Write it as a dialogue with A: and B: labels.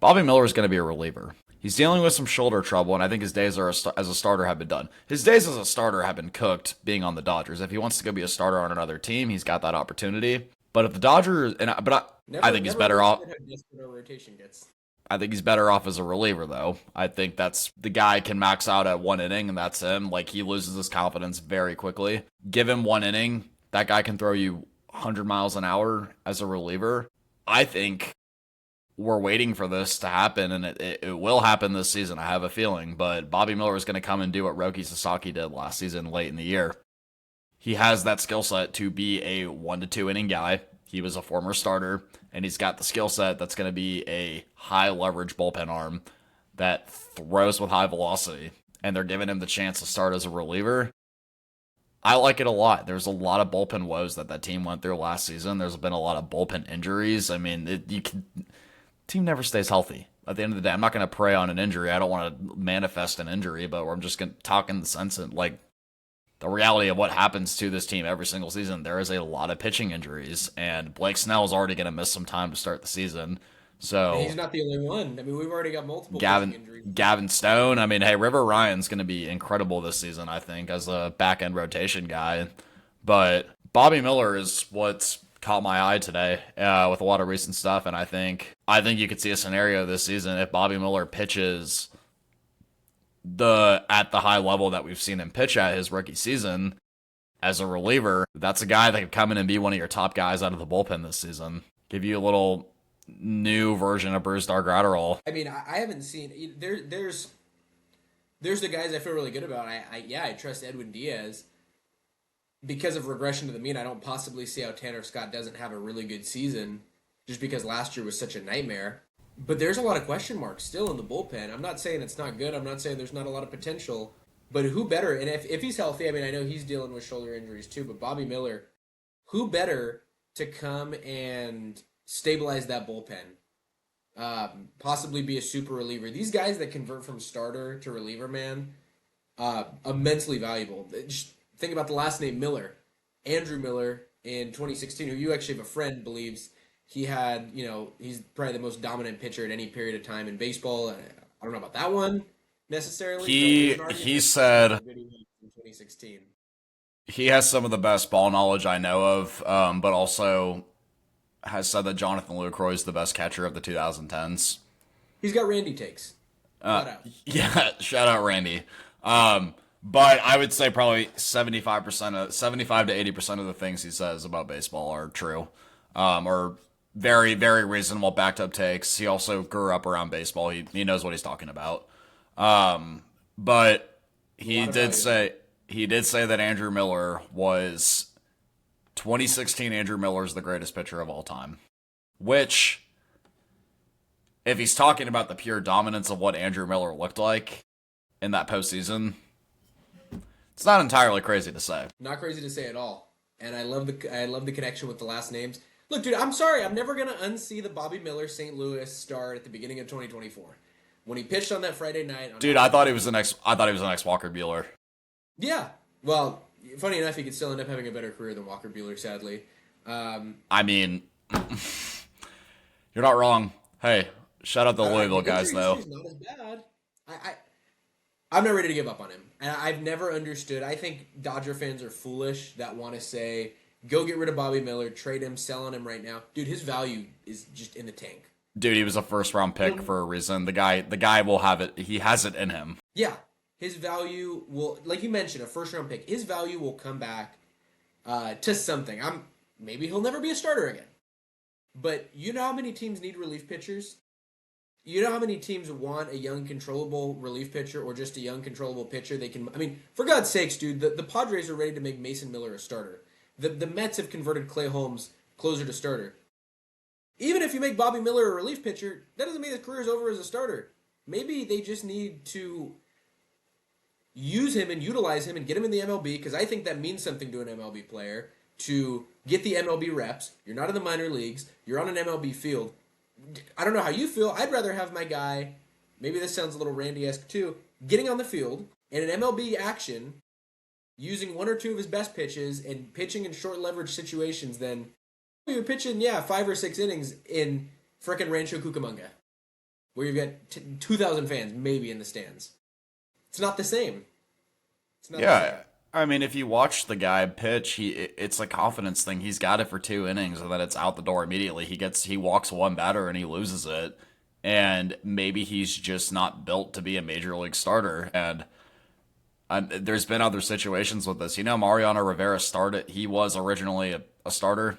A: Bobby Miller is going to be a reliever. He's dealing with some shoulder trouble, and I think his days as a starter have been done. His days as a starter have been cooked being on the Dodgers. If he wants to go be a starter on another team, he's got that opportunity. But if the Dodgers, I think he's better off.
B: How desperate our rotation gets.
A: I think he's better off as a reliever, though. I think that's the guy can max out at one inning, and that's him. Like, he loses his confidence very quickly. Give him one inning, that guy can throw you 100 miles an hour as a reliever. I think we're waiting for this to happen, and it will happen this season. I have a feeling, but Bobby Miller is going to come and do what Roki Sasaki did last season late in the year. He has that skill set to be a 1 to 2 inning guy. He was a former starter, and he's got the skill set that's going to be a high leverage bullpen arm that throws with high velocity, and they're giving him the chance to start as a reliever. I like it a lot. There's a lot of bullpen woes that team went through last season. There's been a lot of bullpen injuries. I mean, team never stays healthy. At the end of the day, I'm not going to prey on an injury. I don't want to manifest an injury, but I'm just going to talk in the sense of like the reality of what happens to this team every single season. There is a lot of pitching injuries, and Blake Snell is already going to miss some time to start the season.
B: And
A: So
B: he's not the only one. I mean, we've already got multiple pitching
A: Gavin
B: injuries.
A: Gavin Stone. I mean, hey, River Ryan's going to be incredible this season, I think, as a back end rotation guy. But Bobby Miller is what's caught my eye today with a lot of recent stuff, and I think you could see a scenario this season if Bobby Miller pitches at the high level that we've seen him pitch at his rookie season as a reliever. That's a guy that could come in and be one of your top guys out of the bullpen this season. Give you a little new version of Bruce Dark-Gratterall.
B: I mean, I haven't seen there's the guys I feel really good about. I trust Edwin Diaz because of regression to the mean. I don't possibly see how Tanner Scott doesn't have a really good season just because last year was such a nightmare. But there's a lot of question marks still in the bullpen. I'm not saying it's not good. I'm not saying there's not a lot of potential. But who better? And if he's healthy, I mean, I know he's dealing with shoulder injuries too, but Bobby Miller, who better to come and stabilize that bullpen? Possibly be a super reliever. These guys that convert from starter to reliever, man, immensely valuable. Just think about the last name Miller. Andrew Miller in 2016, who you actually have a friend believes he had, he's probably the most dominant pitcher at any period of time in baseball. I don't know about that one necessarily.
A: He said
B: in 2016.
A: he has some of the best ball knowledge I know of, but also has said that Jonathan Lucroy is the best catcher of the 2010s.
B: He's got Randy takes. Flat out.
A: Yeah, shout out Randy. But I would say probably 75 to 80% of the things he says about baseball are true, or very, very reasonable backed up takes. He also grew up around baseball. He knows what he's talking about. But he did say that Andrew Miller was 2016. Andrew Miller is the greatest pitcher of all time, which, if he's talking about the pure dominance of what Andrew Miller looked like in that postseason, it's not entirely crazy to say.
B: Not crazy to say at all. And I love the connection with the last names. Look, dude, I'm sorry. I'm never gonna unsee the Bobby Miller St. Louis start at the beginning of 2024 when he pitched on that Friday night.
A: Dude, I thought he was the next Walker Buehler.
B: Yeah. Well, funny enough, he could still end up having a better career than Walker Buehler, sadly.
A: I mean, you're not wrong. Hey, shout out the Louisville guys, though.
B: He's not as bad. I'm not ready to give up on him. And I've never understood. I think Dodger fans are foolish that want to say, go get rid of Bobby Miller, trade him, sell on him right now. Dude, his value is just in the tank.
A: Dude, he was a first round pick for a reason. The guy will have it. He has it in him.
B: Yeah. His value will, like you mentioned, a first round pick. His value will come back to something. Maybe he'll never be a starter again. But you know how many teams need relief pitchers? You know how many teams want a young, controllable relief pitcher or just a young, controllable pitcher they can... I mean, for God's sakes, dude, the Padres are ready to make Mason Miller a starter. The Mets have converted Clay Holmes closer to starter. Even if you make Bobby Miller a relief pitcher, that doesn't mean his career is over as a starter. Maybe they just need to use him and utilize him and get him in the MLB, because I think that means something to an MLB player, to get the MLB reps. You're not in the minor leagues. You're on an MLB field. I don't know how you feel. I'd rather have my guy, maybe this sounds a little Randy-esque too, getting on the field in an MLB action, using one or two of his best pitches and pitching in short leverage situations than you're pitching, 5 or 6 innings in frickin' Rancho Cucamonga. where you've got 2,000 fans maybe in the stands. It's not the same. It's not the same.
A: Yeah, I mean, if you watch the guy pitch, it's a confidence thing. He's got it for 2 innings, and then it's out the door immediately. He walks one batter and he loses it, and maybe he's just not built to be a major league starter. And there's been other situations with this. Mariano Rivera started. He was originally a starter